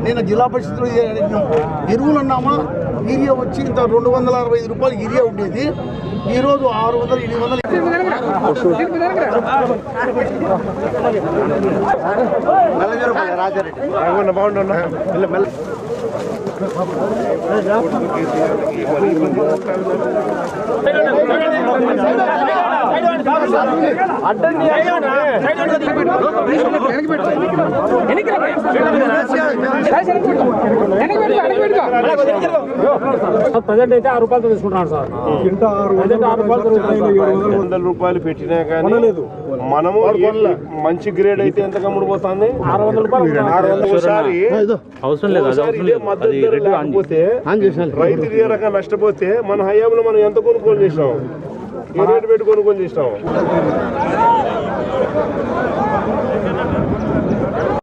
నేను జిల్లా పరిషత్లో ఎరువులు అన్నామా యూరియా వచ్చి ఇంత 265 రూపాయలు యూరియా ఉండేది ఈరోజు 600 700 రాజారెడ్డి బాగుంటున్నా ప్రజెంట్ అయితే 6 రూపాయలతో తీసుకుంటున్నాడు సార్. 100 రూపాయలు పెట్టినా కానీ మనము మంచి గ్రేడ్ అయితే ఎంత కమ్ముడిపోతుంది 600 రూపాయలు. అవసరం లేదు లేకపోతే రైతు ఇదే రకంగా నష్టపోతే మన హయాంలో మనం ఎంత కొనుగోలు చేసినాం, ఏ రేటు పెట్టి కొనుగోలు చేసినాం.